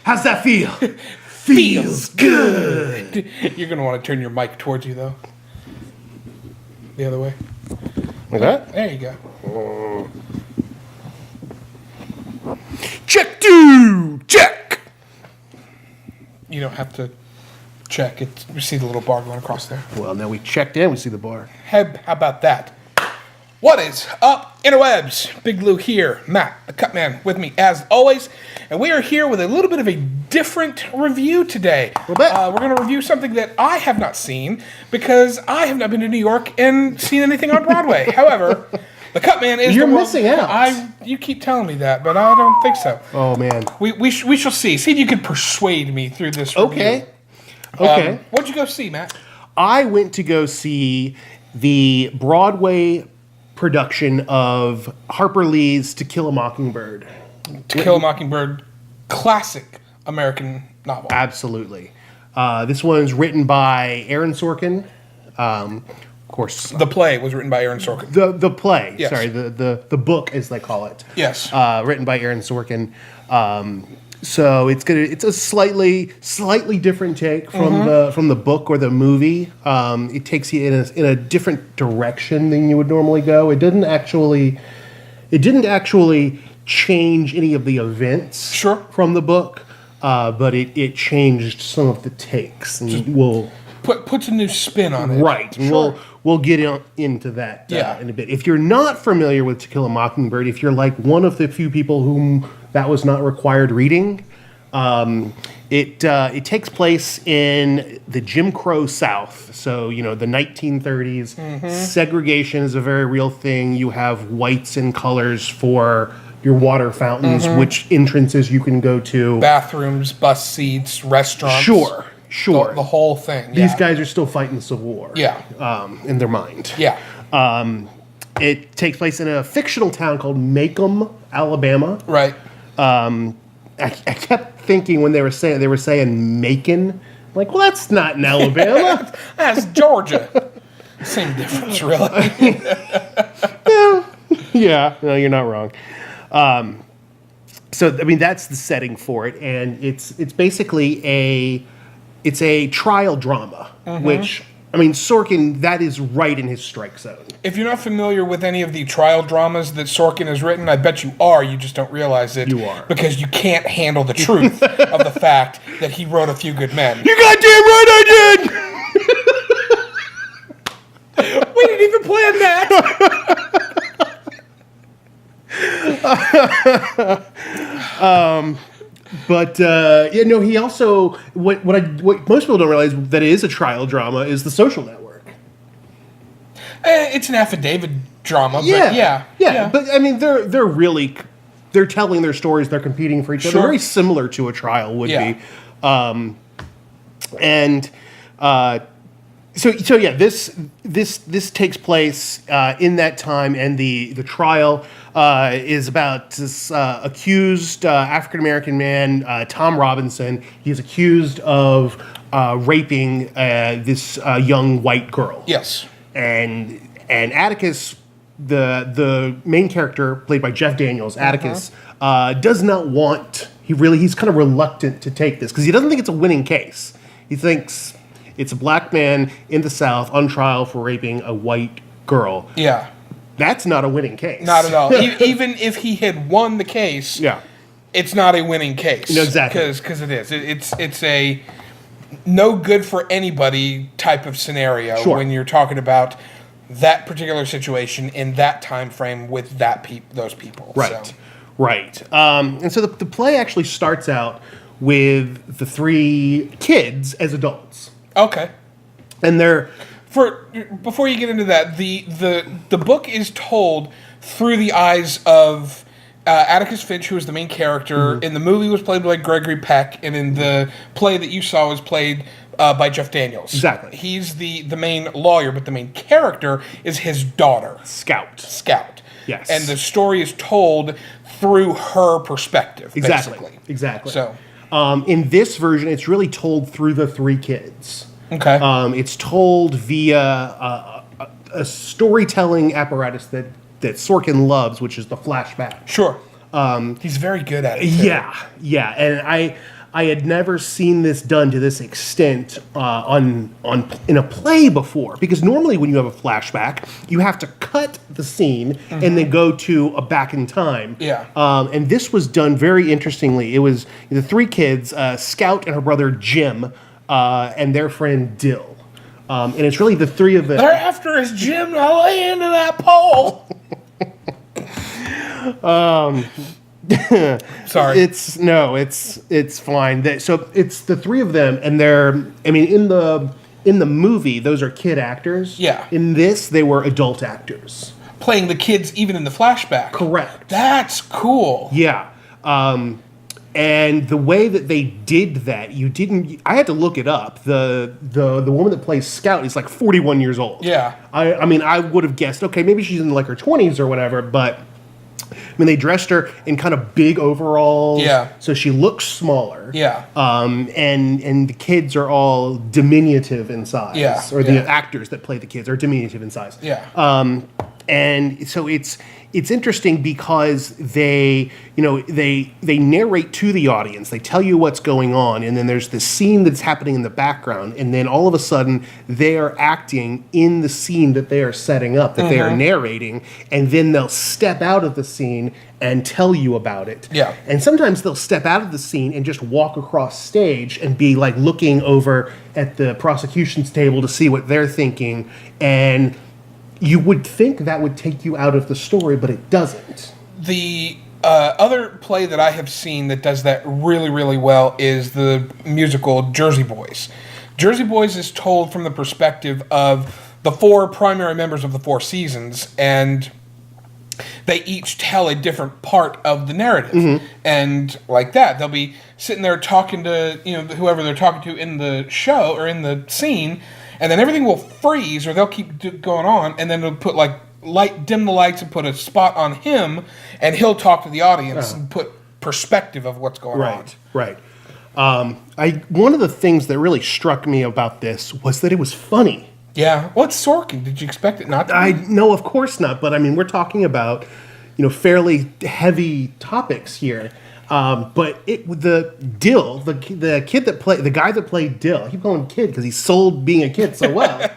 How's that feel? Feels good. You're going to want to turn your mic towards you, though. The other way. Like that? There you go. Check two! Check! You don't have to check. You see the little bar going across there. Well, now we checked in, we see the bar. How about that? What is up, interwebs? Big Lou here, Matt, the Cutt-Man, with me as always. And we are here with a little bit of a different review today. We're going to review something that I have not seen because I have not been to New York and seen anything on Broadway. However, the Cutt-Man is... You're missing out. You keep telling me that, but I don't think so. Oh, man. We shall see. See if you can persuade me through this review. Okay. What'd you go see, Matt? I went to go see the Broadway production of Harper Lee's To Kill a Mockingbird. To Kill a Mockingbird, classic American novel. Absolutely. This one's written by Aaron Sorkin. Of course. The play was written by Aaron Sorkin. The play. Yes. Sorry, the book, as they call it. Yes. Written by Aaron Sorkin. So it's a slightly different take from the book or the movie. It takes you in a different direction than you would normally go. It didn't actually change any of the events from the book, but it changed some of the takes, and we'll puts a new spin on it. Right. And we'll get into that in a bit. If you're not familiar with To Kill a Mockingbird, if you're like one of the few people whom that was not required reading, it takes place in the Jim Crow South. So, the 1930s. Segregation is a very real thing. You have whites and colors for your water fountains, which entrances you can go to. Bathrooms, bus seats, restaurants. Sure. The whole thing. These guys are still fighting the Civil War. Yeah. In their mind. Yeah. It takes place in a fictional town called Macomb, Alabama. Right. I kept thinking when they were saying Macon, like, well, that's not in Alabama. That's Georgia. Same difference, really. Yeah, no, you're not wrong. So I mean, that's the setting for it, and it's basically a trial drama, which, I mean, Sorkin, that is right in his strike zone. If you're not familiar with any of the trial dramas that Sorkin has written, I bet you are. You just don't realize it. You are. Because you can't handle the truth of the fact that he wrote A Few Good Men. You goddamn right I did! We didn't even plan that! But he also what most people don't realize that it is a trial drama is The Social Network. It's an affidavit drama, but yeah. But I mean, they're telling their stories. They're competing for each other, very similar to a trial would be. This takes place in that time, and the trial is about this accused African American man, Tom Robinson. He's accused of raping this young white girl. Yes, and Atticus, the main character played by Jeff Daniels, Atticus does not want. He's kind of reluctant to take this because he doesn't think it's a winning case. He thinks it's a black man in the South on trial for raping a white girl. Yeah. That's not a winning case. Not at all. Even if he had won the case, it's not a winning case. No, exactly. Because it is. It's a no good for anybody type of scenario when you're talking about that particular situation in that time frame with those people. Right. So. Right. And so the play actually starts out with the three kids as adults. Okay. And before you get into that, the book is told through the eyes of Atticus Finch, who is the main character. In the movie was played by Gregory Peck, and in the play that you saw was played by Jeff Daniels. Exactly. He's the main lawyer, but the main character is his daughter. Scout. Yes. And the story is told through her perspective, basically. Exactly. So, in this version, it's really told through the three kids. Okay. It's told via a storytelling apparatus that Sorkin loves, which is the flashback. Sure. He's very good at it. Yeah. And I had never seen this done to this extent in a play before. Because normally when you have a flashback, you have to cut the scene and then go to a back in time. Yeah. And this was done very interestingly. It was the three kids, Scout and her brother Jim, and their friend Dill. And it's really the three of them. They're after his Jim to lay into that pole. Sorry. It's fine. So it's the three of them, and in the movie, those are kid actors. Yeah. In this, they were adult actors. Playing the kids even in the flashback. Correct. That's cool. Yeah. And the way that they did that, I had to look it up. The woman that plays Scout is like 41 years old. Yeah. I would have guessed, okay, maybe she's in like her 20s or whatever, but they dressed her in kind of big overalls. Yeah. So she looks smaller. Yeah. And the kids are all diminutive in size. Yeah. Or the actors that play the kids are diminutive in size. Yeah. And so it's interesting because they narrate to the audience. They tell you what's going on, and then there's this scene that's happening in the background, and then all of a sudden they are acting in the scene that they are setting up, that they are narrating, and then they'll step out of the scene and tell you about it. Yeah. And sometimes they'll step out of the scene and just walk across stage and be like looking over at the prosecution's table to see what they're thinking, and you would think that would take you out of the story, but it doesn't. The other play that I have seen that does that really, really well is the musical Jersey Boys. Jersey Boys is told from the perspective of the four primary members of the Four Seasons, and they each tell a different part of the narrative. And like that, they'll be sitting there talking to whoever they're talking to in the show or in the scene, and then everything will freeze, or they'll keep going on, and then they'll put dim the lights and put a spot on him, and he'll talk to the audience and put perspective of what's going on. Right. One of the things that really struck me about this was that it was funny. Yeah. Well, it's Sorkin. Did you expect it not to be? No, of course not. But we're talking about fairly heavy topics here. But the guy that played Dill, I keep calling him kid because he sold being a kid so well,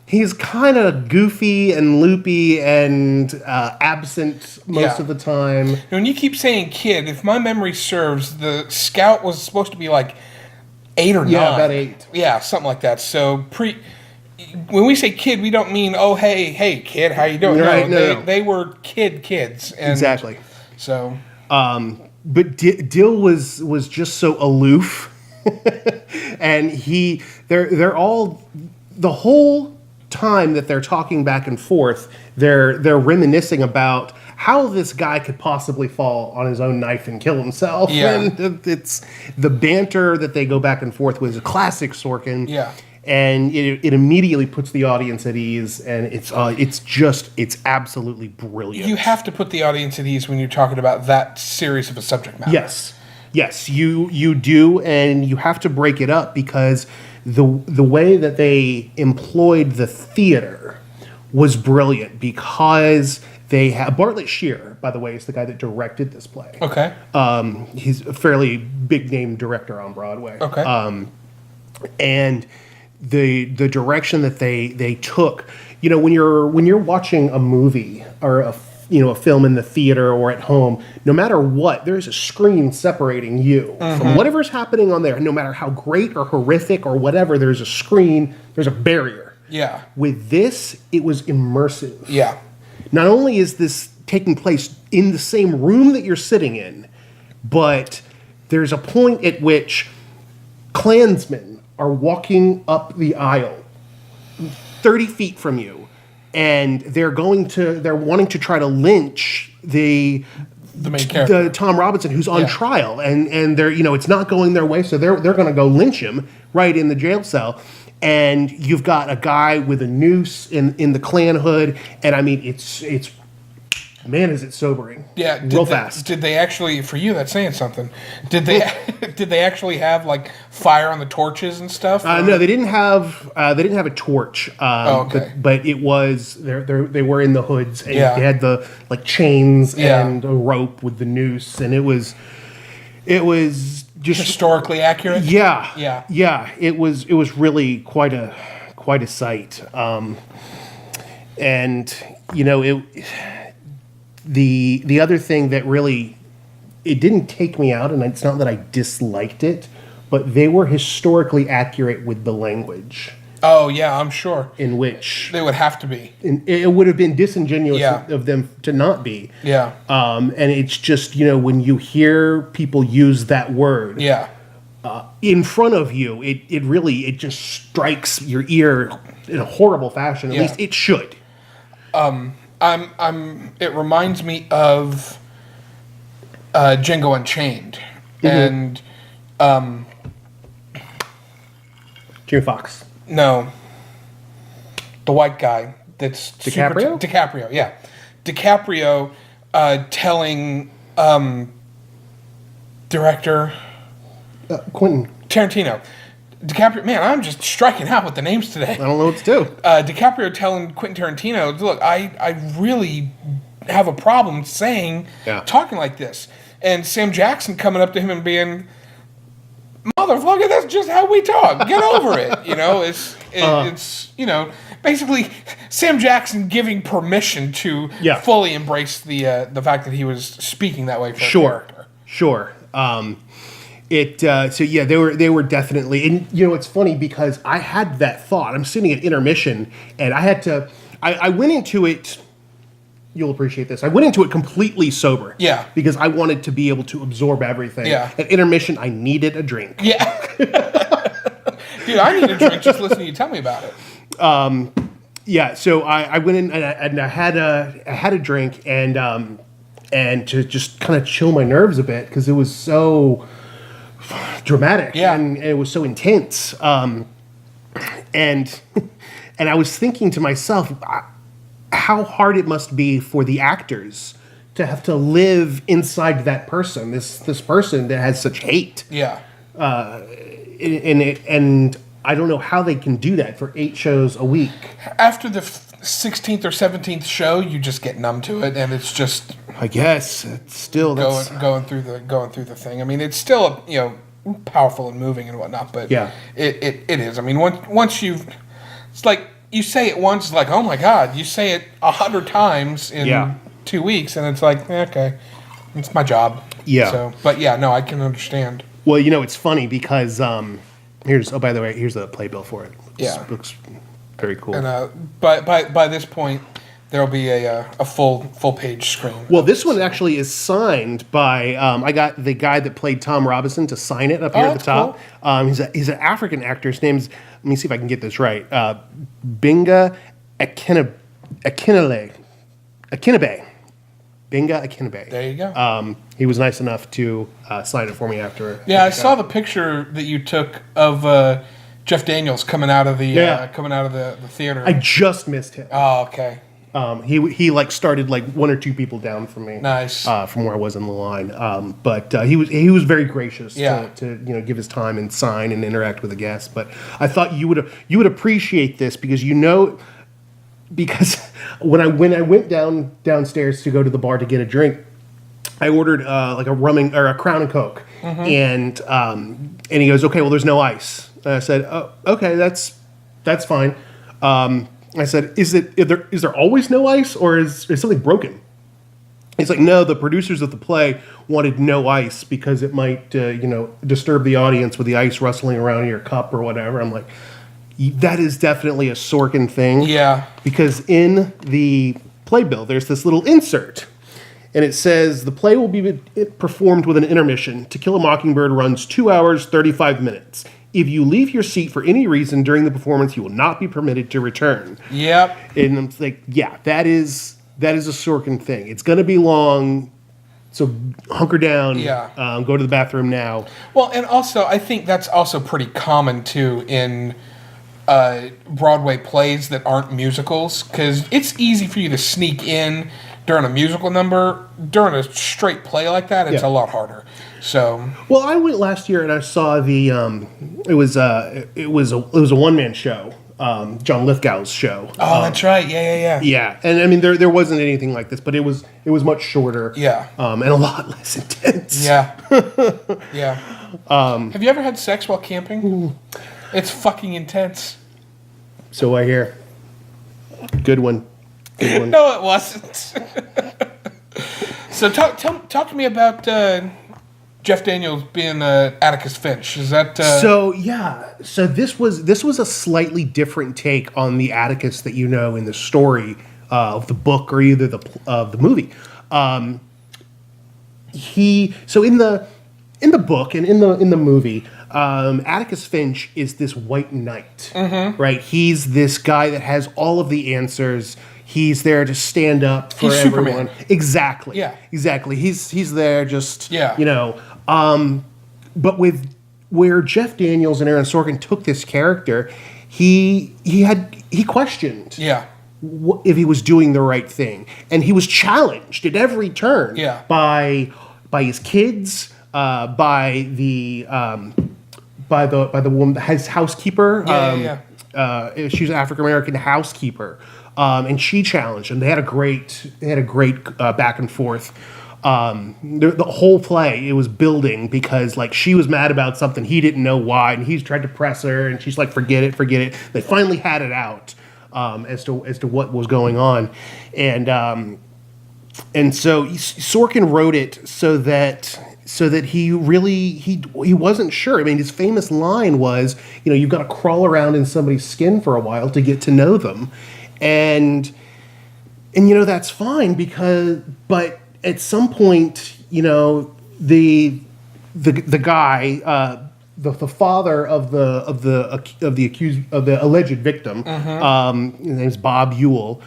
he's kind of goofy and loopy and absent most of the time. When you keep saying kid, if my memory serves, the Scout was supposed to be like 8 or 9. Yeah, about 8. Yeah, something like that. So when we say kid, we don't mean, oh, hey, kid, how you doing? Right, no. They were kids. And exactly. So, but Dill was just so aloof, and they're all the whole time that they're talking back and forth. They're reminiscing about how this guy could possibly fall on his own knife and kill himself. Yeah. And it's the banter that they go back and forth with is a classic Sorkin. Yeah. And it immediately puts the audience at ease, and it's absolutely brilliant. You have to put the audience at ease when you're talking about that serious of a subject matter. Yes, you do, and you have to break it up because the way that they employed the theater was brilliant because they have Bartlett Shearer, by the way, is the guy that directed this play. Okay. He's a fairly big name director on Broadway. Okay. And the direction that they took, when you're watching a movie or a film in the theater or at home, no matter what, there's a screen separating you from whatever's happening on there. No matter how great or horrific or whatever, there's a screen, there's a barrier. Yeah. With this, it was immersive. Yeah. Not only is this taking place in the same room that you're sitting in, but there's a point at which Klansmen are walking up the aisle 30 feet from you, and they're wanting to try to lynch the main character, the Tom Robinson, who's on trial, and they're it's not going their way, so they're going to go lynch him right in the jail cell. And you've got a guy with a noose in the Klan hood, and it's man, is it sobering? Yeah, real fast. Did they actually? For you, that's saying something. Did they actually have fire on the torches and stuff? No, they didn't have a torch. Okay. But it was they were in the hoods, and Yeah. they had the chains Yeah. and a rope with the noose, and it was It was just Historically accurate? Yeah. It was really quite a sight. And the other thing that really, it didn't take me out, and it's not that I disliked it, but they were historically accurate with the language. Oh yeah, I'm sure. In which they would have to be. It would have been disingenuous of them to not be. Yeah. And it's just when you hear people use that word. Yeah. In front of you, it really just strikes your ear in a horrible fashion. At least it should. It reminds me of Django Unchained and Jimmy Fox. No. The white guy that's DiCaprio? DiCaprio, yeah. DiCaprio telling director Quentin Tarantino. DiCaprio, man, I'm just striking out with the names today. I don't know what to do. DiCaprio telling Quentin Tarantino, look, I really have a problem talking like this. And Sam Jackson coming up to him and being, motherfucker, that's just how we talk. Get over it. It's basically Sam Jackson giving permission to fully embrace the fact that he was speaking that way for a character. Sure. They were definitely, and it's funny because I had that thought. I'm sitting at intermission, and I went into it. You'll appreciate this. I went into it completely sober. Yeah. Because I wanted to be able to absorb everything. Yeah. At intermission, I needed a drink. Yeah. Dude, I need a drink just listening to you tell me about it. So I went in and I had a drink and to just kind of chill my nerves a bit because it was so dramatic and it was so intense. And I was thinking to myself, how hard it must be for the actors to have to live inside that person, this person that has such hate. Yeah. And I don't know how they can do that for 8 shows a week. After the 16th or 17th show, you just get numb to it, and it's just. I guess it's still going through the thing. I mean, it's still powerful and moving and whatnot, but it is. I mean, once it's like. You say it once, it's like, oh my God. You say it 100 times in 2 weeks, and it's like, okay, it's my job. Yeah. So, but I can understand. Well, it's funny because by the way, here's the playbill for it. Looks very cool. And by this point, there'll be a full page screen. Well, this one actually is signed by. I got the guy that played Tom Robinson to sign it up here at the top. Cool. He's an African actor. His name's. Let me see if I can get this right. Binga Akinabe. Binga Akinabe. There you go. He was nice enough to sign it for me after. Yeah, I saw the picture that you took of Jeff Daniels coming out of the theater. I just missed him. Oh, okay. He started 1 or 2 people down from me. Nice. From where I was in the line. But he was very gracious to give his time and sign and interact with the guests. But I thought you would appreciate this because when I went downstairs to go to the bar to get a drink, I ordered a rum or a Crown and Coke, and he goes, okay, well there's no ice. And I said, oh, okay, that's fine. I said, is there always no ice, or is something broken? He's like, no, the producers of the play wanted no ice because it might, disturb the audience with the ice rustling around in your cup or whatever. I'm like, that is definitely a Sorkin thing. Yeah. Because in the playbill, there's this little insert, and it says, the play will be performed with an intermission. To Kill a Mockingbird runs 2 hours, 35 minutes. If you leave your seat for any reason during the performance, you will not be permitted to return. Yep. And I'm like, that is a Sorkin thing. It's going to be long, so hunker down. Yeah. Go to the bathroom now. Well, and also, I think that's also pretty common, too, in Broadway plays that aren't musicals, because it's easy for you to sneak in during a musical number. During a straight play like that, it's a lot harder. So, well, I went last year and I saw the. It was a one-man show, John Lithgow's show. Oh, that's right. Yeah. Yeah, and I mean there wasn't anything like this, but it was much shorter. Yeah. And a lot less intense. Yeah. Yeah. Have you ever had sex while camping? It's fucking intense. So I hear. Good one. Good one. No, it wasn't. So talk to me about Jeff Daniels being Atticus Finch. Is that So this was a slightly different take on the Atticus that you know in the story of the book or either the movie. In the book and in the movie, Atticus Finch is this white knight, right? He's this guy that has all of the answers. He's there to stand up for everyone. Superman. Exactly. Yeah. Exactly. He's there just Yeah. you know. But with where Jeff Daniels and Aaron Sorkin took this character, he questioned if he was doing the right thing, and he was challenged at every turn by his kids, by the woman, his housekeeper. She's an African American housekeeper, and she challenged him. They had a great back and forth. The whole play, it was building because like she was mad about something, he didn't know why, and he's tried to press her, and she's like, forget it. They finally had it out as to what was going on, and so Sorkin wrote it so that he wasn't sure. I mean, his famous line was, you've got to crawl around in somebody's skin for a while to get to know them, and that's fine but at some point, the guy, the father of the alleged victim, his name's Bob Ewell.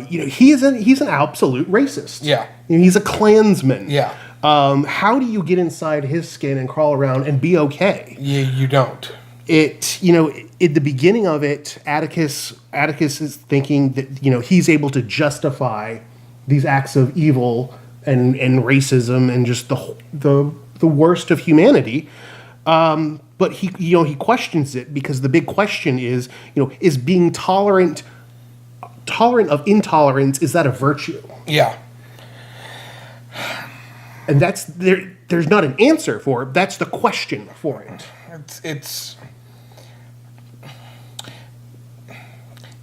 He's an absolute racist. Yeah, he's a Klansman. Yeah. How do you get inside his skin and crawl around and be okay? Yeah, you don't. At the beginning of it, Atticus is thinking that he's able to justify these acts of evil and racism and just the worst of humanity, but he questions it because the big question is is being tolerant of intolerance, is that a virtue? Yeah. And that's there's not an answer for it. That's the question for it. It's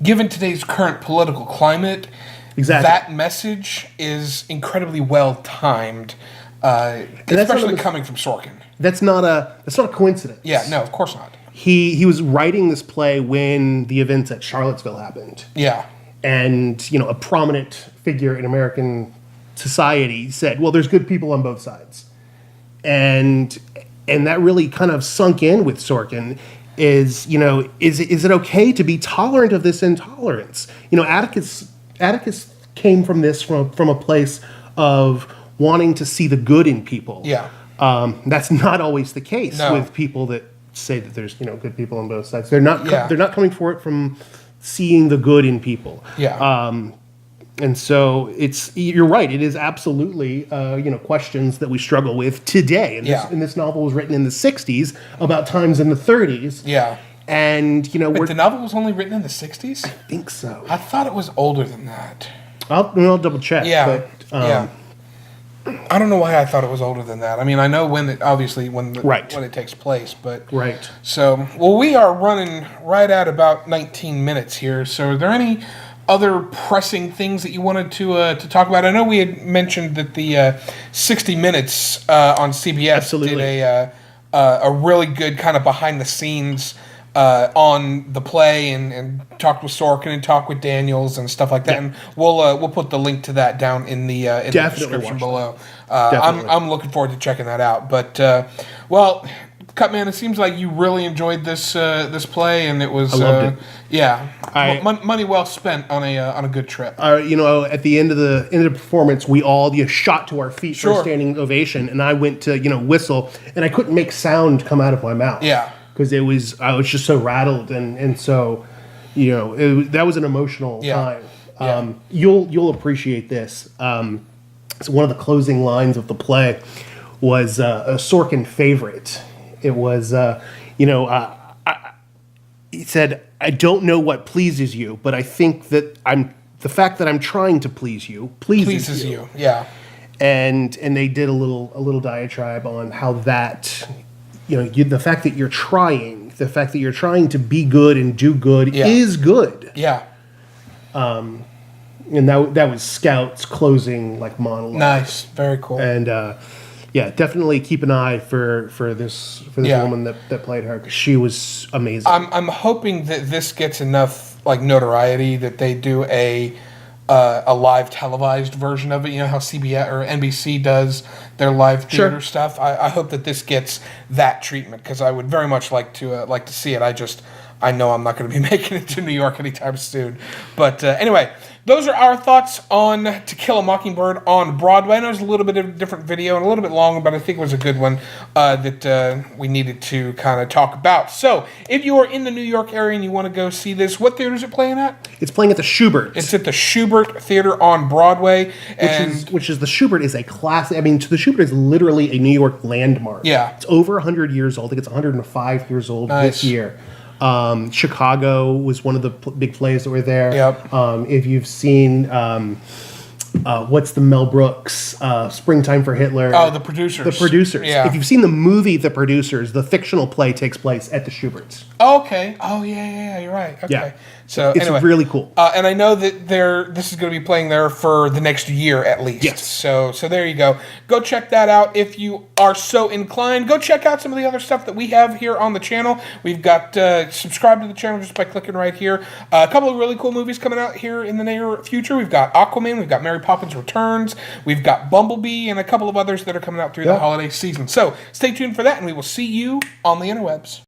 given today's current political climate, exactly, that message is incredibly well timed, especially coming from Sorkin. That's not a coincidence. Yeah, no, of course not. He was writing this play when the events at Charlottesville happened. Yeah. And a prominent figure in American society said, well, there's good people on both sides. And that really kind of sunk in with Sorkin. Is it okay to be tolerant of this intolerance? Atticus came from a place of wanting to see the good in people. Yeah. That's not always the case with people that say that there's good people on both sides. They're not coming for it from seeing the good in people. Yeah. And so you're right. It is absolutely questions that we struggle with today. And this novel was written in the 60s about times in the 30s. Yeah. And the novel was only written in the 60s? I think so. I thought it was older than that. I'll double check. Yeah. But, I don't know why I thought it was older than that. I mean, I know when it takes place, but right. So, we are running right at about 19 minutes here. So, are there any other pressing things that you wanted to talk about? I know we had mentioned that the 60 Minutes on CBS did a really good kind of behind the scenes on the play and talked with Sorkin and talked with Daniels and stuff like that. Yeah. And we'll put the link to that down in the description below. I'm looking forward to checking that out. But Cutt-Man, it seems like you really enjoyed this play, and it was I loved it. Money well spent on a good trip. At the end of the performance, we all shot to our feet for a standing ovation, and I went to whistle, and I couldn't make sound come out of my mouth. Yeah, because I was just so rattled, and so that was an emotional time. You'll appreciate this. So one of the closing lines of the play was a Sorkin favorite. It was, he said, "I don't know what pleases you, but I think that the fact that I'm trying to please you pleases you." Yeah. And they did a little diatribe on how that, the fact that you're trying, the fact that you're trying to be good and do good is good. Yeah. And that was Scout's closing monologue. Nice, very cool. And definitely keep an eye for this woman that played her, because she was amazing. I'm hoping that this gets enough notoriety that they do a live televised version of it. You know how CBS or NBC does their live theater stuff. I hope that this gets that treatment, because I would very much like to see it. I know I'm not going to be making it to New York anytime soon. But anyway, those are our thoughts on To Kill a Mockingbird on Broadway. I know it was a little bit of a different video and a little bit longer, but I think it was a good one that we needed to kind of talk about. So if you are in the New York area and you want to go see this, what theater is it playing at? It's playing at the Schubert. It's at the Schubert Theater on Broadway. Which is the Schubert is a classic. I mean, the Schubert is literally a New York landmark. Yeah. It's over 100 years old. I think it's 105 years old this year. Chicago was one of the big plays that were there. Yep. If you've seen, what's the Mel Brooks, Springtime for Hitler? Oh, The Producers. The Producers. Yeah. If you've seen the movie The Producers, the fictional play takes place at the Schuberts. Oh, okay. Oh, yeah, you're right. Okay. Yeah. So It's anyway, really cool. and I know that this is going to be playing there for the next year at least. Yes. So there you go. Go check that out if you are so inclined. Go check out some of the other stuff that we have here on the channel. We've got subscribe to the channel just by clicking right here. A couple of really cool movies coming out here in the near future. We've got Aquaman. We've got Mary Poppins Returns. We've got Bumblebee and a couple of others that are coming out through the holiday season. So stay tuned for that, and we will see you on the interwebs.